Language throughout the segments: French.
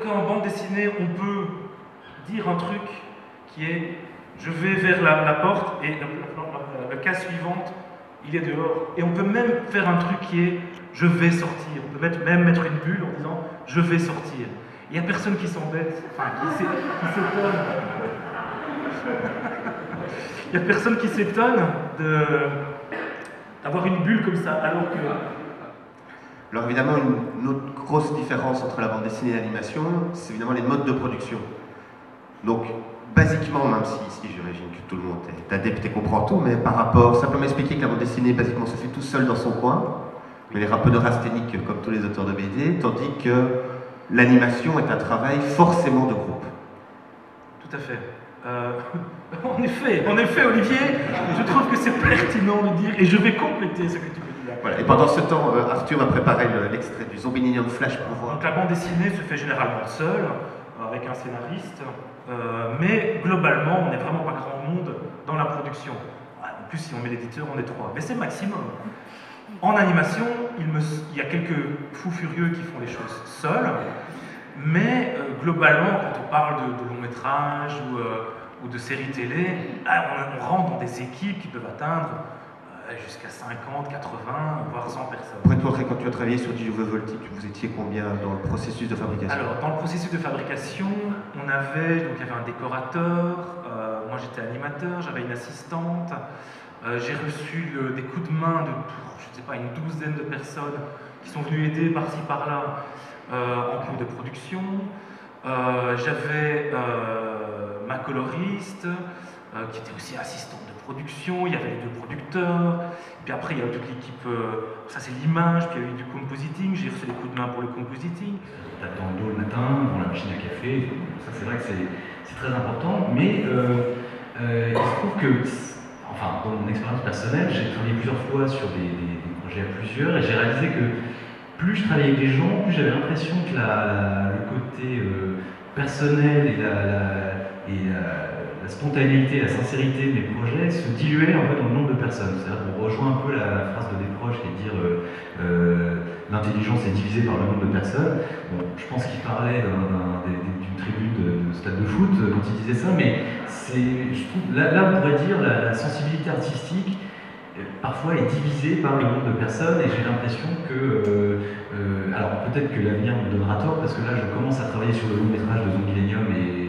qu'en bande dessinée, on peut dire un truc qui est je vais vers la porte et la case suivante, il est dehors. Et on peut même faire un truc qui est je vais sortir. On peut même mettre une bulle en disant je vais sortir. Il n'y a personne qui s'embête, enfin qui s'étonne. Il n'y a personne qui s'étonne d'avoir une bulle comme ça, alors que... Alors évidemment, une autre grosse différence entre la bande dessinée et l'animation, c'est évidemment les modes de production. Donc, basiquement, même si j'imagine que tout le monde est adepte et comprend tout, mais par rapport, simplement expliquer que la bande dessinée, basiquement, se fait tout seul dans son coin, mais il y a un peu de rasthénique comme tous les auteurs de BD, tandis que l'animation est un travail forcément de groupe. Tout à fait. En effet, Olivier, je trouve que c'est pertinent de dire, et je vais compléter ce que tu veux dire. Voilà. Et pendant ce temps, Arthur a préparé l'extrait du Zombininium Flash pour voir. Donc la bande dessinée se fait généralement seule, avec un scénariste, mais globalement, on n'est vraiment pas grand monde dans la production. En plus, si on met l'éditeur, on est 3. Mais c'est le maximum. En animation, il y a quelques fous furieux qui font les choses seuls, mais globalement, quand on parle de long métrage ou de séries télé, là, on rentre dans des équipes qui peuvent atteindre jusqu'à 50, 80, voire 100 personnes. Pour être concret, quand tu as travaillé sur Digital Voltic, vous étiez combien dans le processus de fabrication? Alors, dans le processus de fabrication, il y avait un décorateur, moi j'étais animateur, j'avais une assistante, j'ai reçu des coups de main de, je ne sais pas, une douzaine de personnes qui sont venues aider par-ci par-là en cours de production. J'avais ma coloriste, qui était aussi assistante de production, il y avait les 2 producteurs, puis après il y a toute l'équipe, ça c'est l'image, puis il y a eu du compositing, j'ai reçu des coups de main pour le compositing. T'attends le dos le matin, devant la machine à café, ça c'est vrai que c'est très important, mais il se trouve que, enfin dans mon expérience personnelle, j'ai travaillé plusieurs fois sur des projets à plusieurs, et j'ai réalisé que plus je travaillais avec des gens, plus j'avais l'impression que le côté personnel et la spontanéité, la sincérité de mes projets se diluaient en fait dans le nombre de personnes. C'est-à-dire qu'on rejoint un peu la phrase de Desproges qui est de dire l'intelligence est divisée par le nombre de personnes. Bon, je pense qu'il parlait d'une tribune de stade de foot quand il disait ça, mais je trouve, là on pourrait dire la sensibilité artistique parfois est divisée par le nombre de personnes, et j'ai l'impression que, alors peut-être que l'avenir me donnera tort, parce que là je commence à travailler sur le long métrage de Zombininium et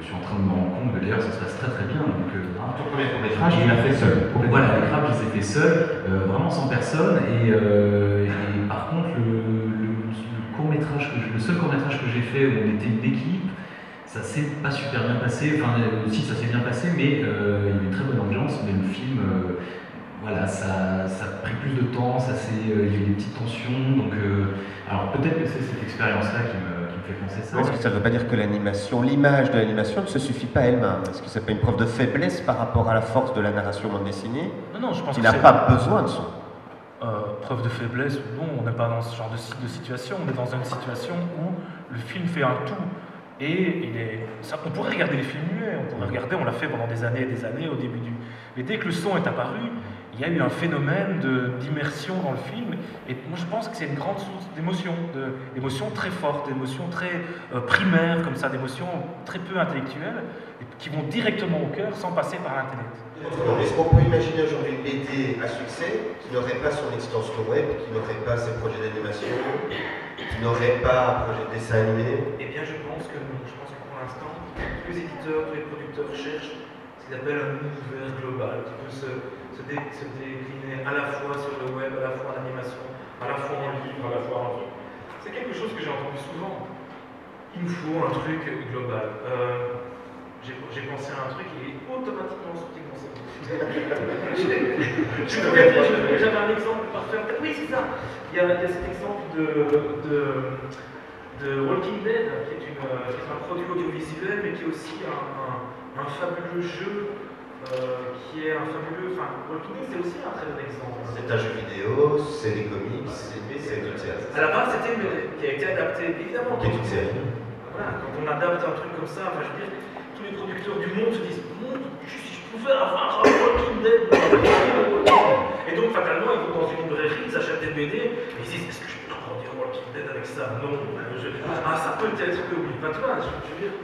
je suis en train de me rendre compte que d'ailleurs ça se passe très très bien. Donc, ton premier long métrage, il l'a fait seul. Voilà, les crabes, je les ai fait seul, vraiment sans personne, et par contre le seul court métrage que j'ai fait où on était une équipe, ça s'est pas super bien passé, enfin si ça s'est bien passé, mais il y a eu une très bonne ambiance, mais le film, voilà, ça a pris plus de temps, il y a eu des petites tensions, donc alors peut-être que c'est cette expérience-là qui me fait penser ça. Est-ce que ça ne veut pas dire que l'animation, l'image de l'animation ne se suffit pas elle-même? Est-ce que c'est pas une preuve de faiblesse par rapport à la force de la narration bande dessinée? Non, je pense qui que n'a pas besoin de son. Preuve de faiblesse ou non, on n'est pas dans ce genre de situation, on est dans une situation où le film fait un tout. Et on pourrait regarder les films muets, on l'a fait pendant des années et des années au début du... Mais dès que le son est apparu, il y a eu un phénomène d'immersion dans le film, et moi je pense que c'est une grande source d'émotions très fortes, d'émotions très primaires, comme ça, d'émotions très peu intellectuelles, qui vont directement au cœur sans passer par Internet. Est-ce qu'on peut imaginer aujourd'hui une BD à succès qui n'aurait pas son extension web, qui n'aurait pas ses projets d'animation, qui n'aurait pas un projet de dessin animé? Eh bien je pense que non. Je pense que pour l'instant, tous les éditeurs, tous les producteurs cherchent ce qu'ils appellent un univers global, qui peut se décliner à la fois sur le web, à la fois en animation, à la fois en livre, à la fois en truc. C'est quelque chose que j'ai entendu souvent. Il nous faut un truc global. J'ai pensé à un truc et automatiquement sorti de mon cerveau. J'avais un exemple parfait. Oui, c'est ça. Il y a cet exemple de Walking Dead, qui est un produit audiovisuel, mais qui est aussi un fabuleux jeu. Qui est un fabuleux. Enfin, Walking Dead, c'est aussi un très bon exemple. C'est un jeu vidéo, c'est des comics, c'est une série. À la base, c'était qui a été adapté, évidemment. Qui est une série. Voilà, quand on adapte un truc comme ça, enfin, je veux dire, tous les producteurs du monde se disent si je pouvais avoir un Walking Dead. Et donc, fatalement, ils vont dans une librairie, ils achètent des BD, et ils se disent, est-ce que je peux agrandir Walking Dead avec ça? Non. Ah, ça peut être que oui. Enfin, tu vois, je veux dire,